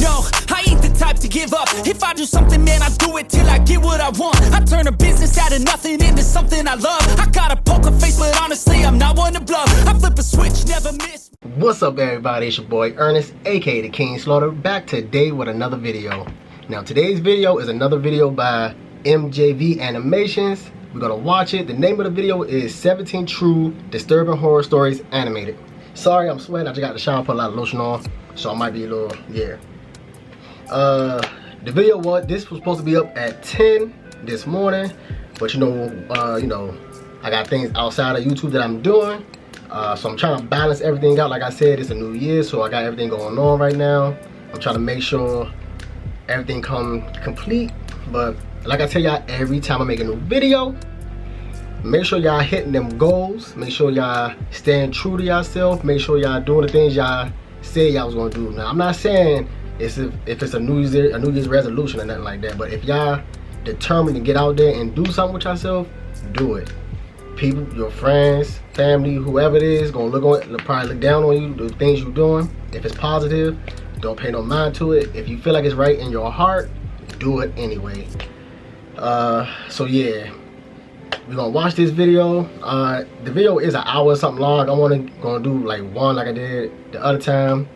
No, I ain't the type to give up. If I do something, man, I do it till I get what I want. I turn a business out of nothing into something I love. I got a poker face, but honestly, I'm not one to bluff. I flip a switch, never miss. What's up, everybody? It's your boy Ernest, aka the King Slaughter, back today with another video. Now, today's video is another video by MJV Animations. We're gonna watch it. The name of the video is 17 True Disturbing Horror Stories Animated. Sorry, I'm sweating. I just got the shower, put a lot of lotion on, so I might be a little, yeah. The video this was supposed to be up at 10 this morning, but you know, I got things outside of YouTube that I'm doing. So I'm trying to balance everything out. Like I said, it's a new year, so I got everything going on right now. I'm trying to make sure everything come complete. But like I tell y'all every time I make a new video, make sure y'all hitting them goals. Make sure y'all staying true to yourself. Make sure y'all doing the things y'all said y'all was gonna do. Now, I'm not saying if it's a New Year's resolution or nothing like that, but if y'all determined to get out there and do something with yourself, do it. People, your friends, family, whoever it is, gonna probably look down on you, the things you're doing. If it's positive, don't pay no mind to it. If you feel like it's right in your heart, do it anyway. So yeah, we're gonna watch this video. The video is an hour or something long. I'm gonna do like one like I did the other time,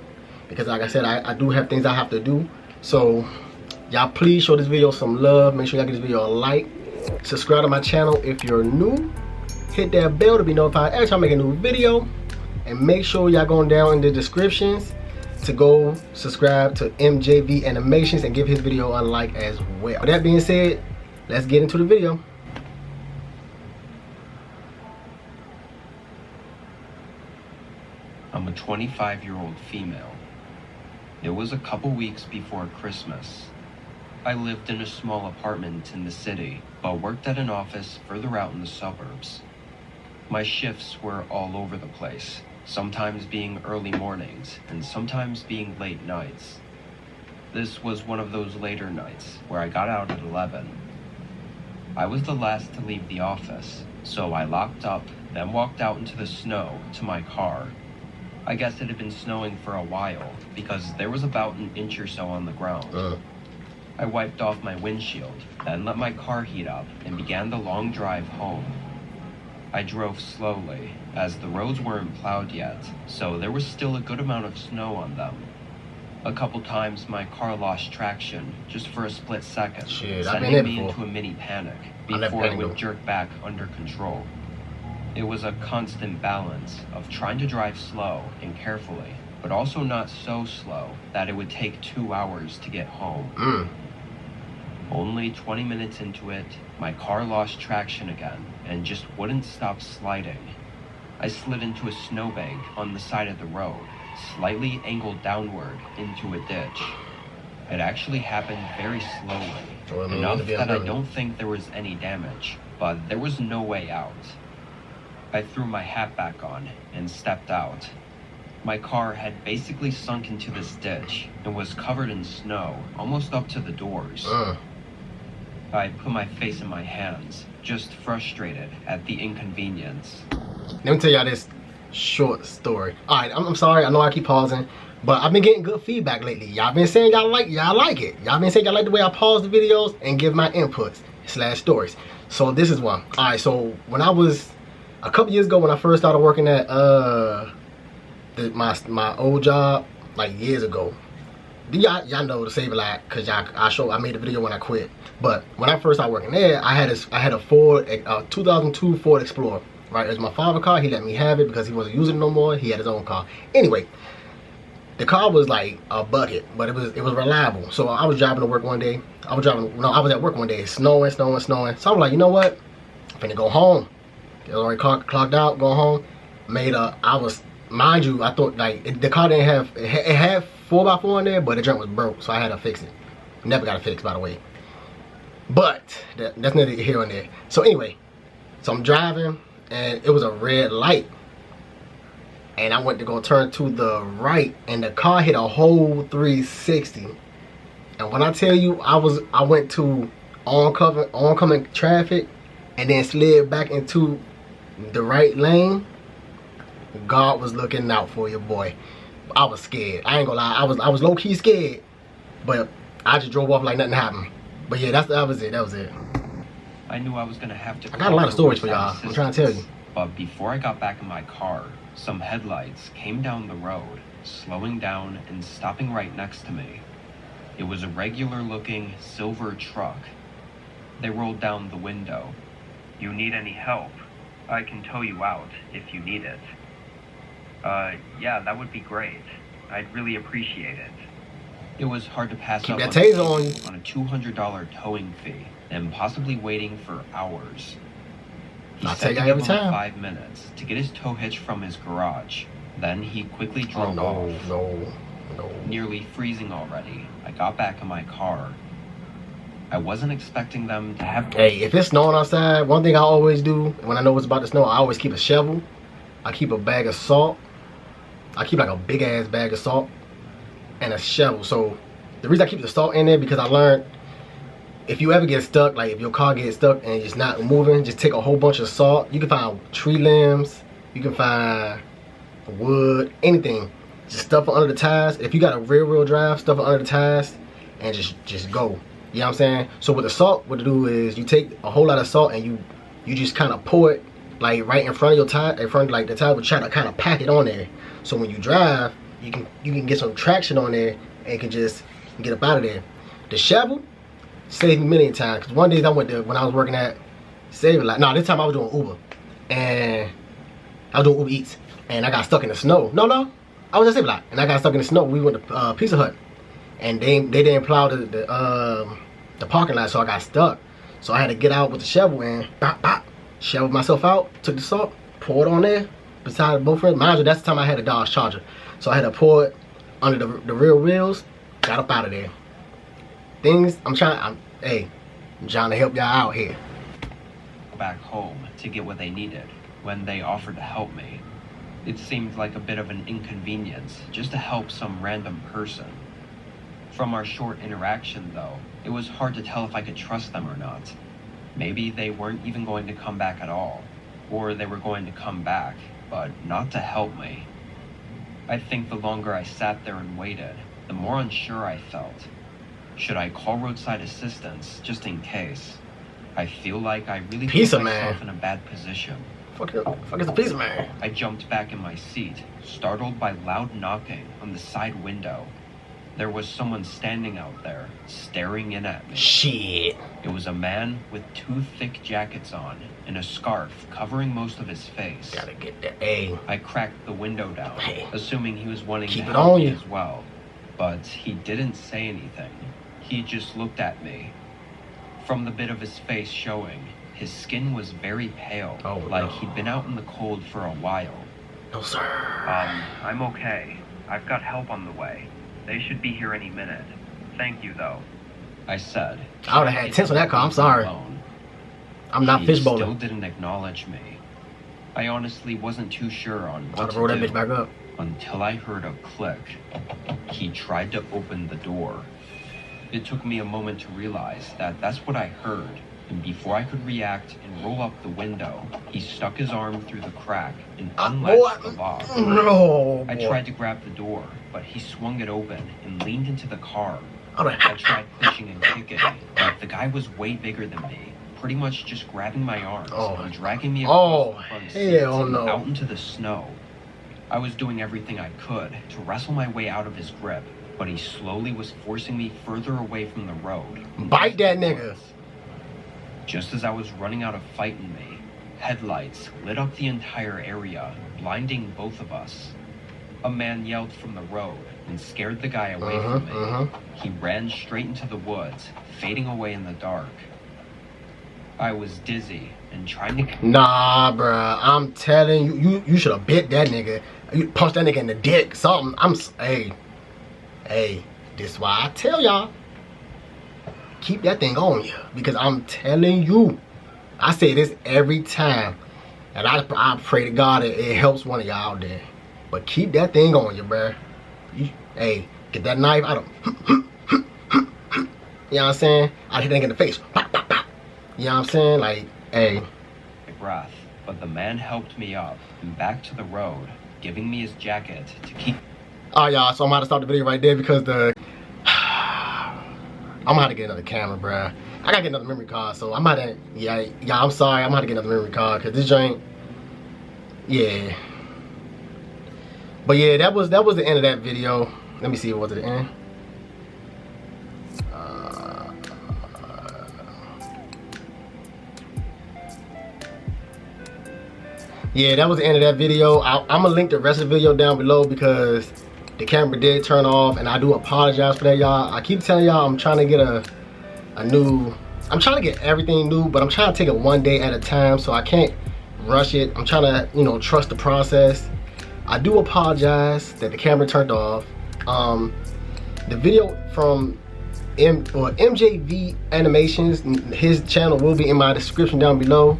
because like I said, I do have things I have to do. So y'all please show this video some love. Make sure y'all give this video a like. Subscribe to my channel if you're new. Hit that bell to be notified every time I make a new video. And make sure y'all going down in the descriptions to go subscribe to MJV Animations and give his video a like as well. With that being said, let's get into the video. I'm a 25-year-old female. It was a couple weeks before Christmas. I lived in a small apartment in the city, but worked at an office further out in the suburbs. My shifts were all over the place, sometimes being early mornings and sometimes being late nights. This was one of those later nights where I got out at 11. I was the last to leave the office, so I locked up, then walked out into the snow to my car. I guess it had been snowing for a while because there was about an inch or so on the ground. I wiped off my windshield, then let my car heat up and began the long drive home. I drove slowly, as the roads weren't plowed yet, so there was still a good amount of snow on them. A couple times my car lost traction, just for a split second, sending me into a mini panic before it would jerk back under control. It was a constant balance of trying to drive slow and carefully, but also not so slow that it would take 2 hours to get home. Only 20 minutes into it, my car lost traction again and just wouldn't stop sliding. I slid into a snowbank on the side of the road, slightly angled downward into a ditch. It actually happened very slowly, enough that I don't think there was any damage, but there was no way out. I threw my hat back on and stepped out. My car had basically sunk into this ditch and was covered in snow, almost up to the doors. I put my face in my hands, just frustrated at the inconvenience. Let me tell y'all this short story. Alright, I'm sorry, I know I keep pausing, but I've been getting good feedback lately. Y'all been saying y'all like it. Y'all been saying y'all like the way I pause the videos and give my inputs / stories. So this is one. Alright, so when I was, a couple years ago when I first started working at my old job, like years ago. Y'all know the Save a Lot, cause I made a video when I quit. But when I first started working there, I had a Ford, 2002 Ford Explorer. Right, it was my father's car. He let me have it because he wasn't using it no more. He had his own car. Anyway, the car was like a bucket, but it was reliable. So I was driving to work one day. I was at work one day, snowing. So I was like, you know what? I'm finna go home. It was already clocked out, go home. Mind you, I thought like the car didn't have, it had 4x4 in there, but the junk was broke, so I had to fix it. Never got it fixed, by the way. But that's neither here nor there. So anyway, so I'm driving and it was a red light. And I went to go turn to the right and the car hit a whole 360. And when I tell you I went to oncoming traffic and then slid back into the right lane, God was looking out for your boy. I was scared. I ain't gonna lie. I was low-key scared. But I just drove off like nothing happened. But yeah, that was it. That was it. I knew I was gonna have to. I got a lot of stories for y'all. I'm trying to tell you. But before I got back in my car, some headlights came down the road, slowing down and stopping right next to me. It was a regular-looking silver truck. They rolled down the window. "You need any help? I can tow you out if you need it." Yeah, that would be great. I'd really appreciate it. It was hard to pass Keep up that taser on you. on a $200 towing fee and possibly waiting for hours. He I'll said take to that give every him time. 5 minutes to get his tow hitch from his garage. Then he quickly Oh, drove off. no. Nearly freezing already, I got back in my car. I wasn't expecting them to have. Hey, if it's snowing outside, one thing I always do when I know it's about to snow, I always keep a shovel. I keep a bag of salt. I keep like a big ass bag of salt and a shovel. So the reason I keep the salt in there because I learned if you ever get stuck, like if your car gets stuck and it's not moving, just take a whole bunch of salt. You can find tree limbs, you can find wood, anything. Just stuff it under the tires. If you got a rear-wheel drive, stuff it under the tires and just go. You know what I'm saying? So with the salt, what to do is you take a whole lot of salt and you just kind of pour it like right in front of your tire, in front of like the tire, but try to kind of pack it on there. So when you drive, you can get some traction on there and can just get up out of there. The shovel saved me many times. Cause one day I went there when I was working at Save Like, no, this time I was doing Uber and I was doing Uber Eats and I got stuck in the snow. No, I was at Save Like and I got stuck in the snow. We went to Pizza Hut and they didn't plow the parking lot, so I got stuck. So I had to get out with the shovel and shovel myself out. Took the salt, poured it on there beside both ends. Mind you, that's the time I had a Dodge Charger, so I had to pour it under the rear wheels. Got up out of there. I'm trying to help y'all out here. Back home to get what they needed when they offered to help me. It seemed like a bit of an inconvenience just to help some random person. From our short interaction, though, it was hard to tell if I could trust them or not. Maybe they weren't even going to come back at all, or they were going to come back, but not to help me. I think the longer I sat there and waited, the more unsure I felt. Should I call roadside assistance just in case? I feel like I really put myself in a bad position. Fuck is a pizza man? I jumped back in my seat, startled by loud knocking on the side window. There was someone standing out there, staring in at me. Shit. It was a man with 2 thick jackets on and a scarf covering most of his face. Gotta get that. Hey. I cracked the window down, assuming he was wanting to Keep it help on me you. as well. But he didn't say anything. He just looked at me. From the bit of his face showing, his skin was very pale, like he'd been out in the cold for a while. No, sir. I'm okay. I've got help on the way. They should be here any minute. Thank you, though, I said. I would have had tents on that car. I'm sorry. I'm not fishbowling. He still didn't acknowledge me. I honestly wasn't too sure on what to roll do that bitch back up. until I heard a click. He tried to open the door. It took me a moment to realize that that's what I heard, and before I could react and roll up the window, he stuck his arm through the crack and unlatched the lock. No, I tried to grab the door, but he swung it open and leaned into the car. I tried pushing and kicking, but the guy was way bigger than me, pretty much just grabbing my arms and dragging me across the front seat and out into the snow. I was doing everything I could to wrestle my way out of his grip, but he slowly was forcing me further away from the road. Bite that nigga. Just as I was running out of fight in me, headlights lit up the entire area, blinding both of us. A man yelled from the road and scared the guy away from me. He ran straight into the woods, fading away in the dark. I was dizzy and trying to... Nah, bruh. I'm telling you, you should have bit that nigga. You punched that nigga in the dick. Something. Hey, this is why I tell y'all, keep that thing on you. Because I'm telling you, I say this every time. And I pray to God it helps one of y'all out there. But keep that thing on you, bruh. Hey, get that knife out of... You know what I'm saying? I hit that nigga in the face. Pop, pop, pop. You know what I'm saying? Like, hey. Breath, but the man helped me up and back to the road, giving me his jacket to keep... Alright, y'all, so I'm about to stop the video right there because I'm gonna have to get another camera, bruh. I gotta get another memory card, so I'm about to, yeah, I'm sorry, I'm gonna have to get another memory card, cause this joint, yeah. But yeah, that was the end of that video. Let me see what was at the end. Yeah, that was the end of that video. I'm gonna link the rest of the video down below because the camera did turn off, and I do apologize for that, y'all. I keep telling y'all I'm trying to get I'm trying to get everything new, but I'm trying to take it one day at a time, so I can't rush it. I'm trying to, you know, trust the process. I do apologize that the camera turned off. The video from MJV Animations, his channel will be in my description down below.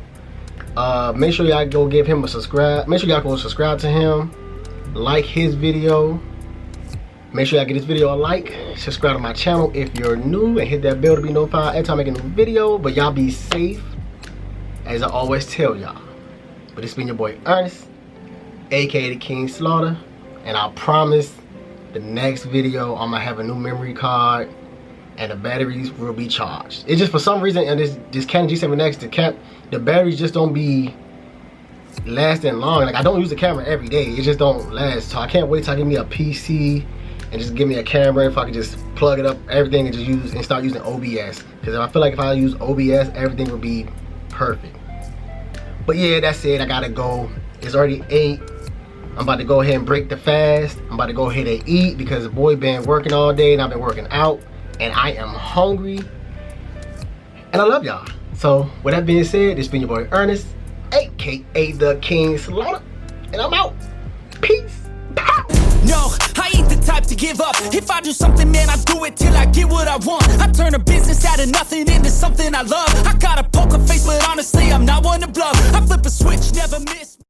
Make sure y'all go give him a subscribe. Make sure y'all go subscribe to him, like his video. Make sure y'all get this video a like. Subscribe to my channel if you're new, and hit that bell to be notified every time I make a new video. But y'all be safe, as I always tell y'all. But it's been your boy Ernest, aka the King Slaughter, and I promise the next video I'm gonna have a new memory card and the batteries will be charged. It's just for some reason, and this Canon G7X, the batteries just don't be lasting long. Like, I don't use the camera every day, it just don't last. So I can't wait till I get me a PC and just give me a camera, if I could just plug it up, everything, and just use and start using OBS. Because I feel like if I use OBS, everything will be perfect. But yeah, that's it. I gotta go. It's already 8. I'm about to go ahead and break the fast. I'm about to go ahead and eat because the boy been working all day and I've been working out, and I am hungry. And I love y'all. So with that being said, it's been your boy Ernest, aka the King Slaughter, and I'm out. Peace. Pow. No, I ain't the type to give up. If I do something, man, I do it till I get what I want. I turn a business out of nothing into something I love. I got a poker face, but honestly, I'm not one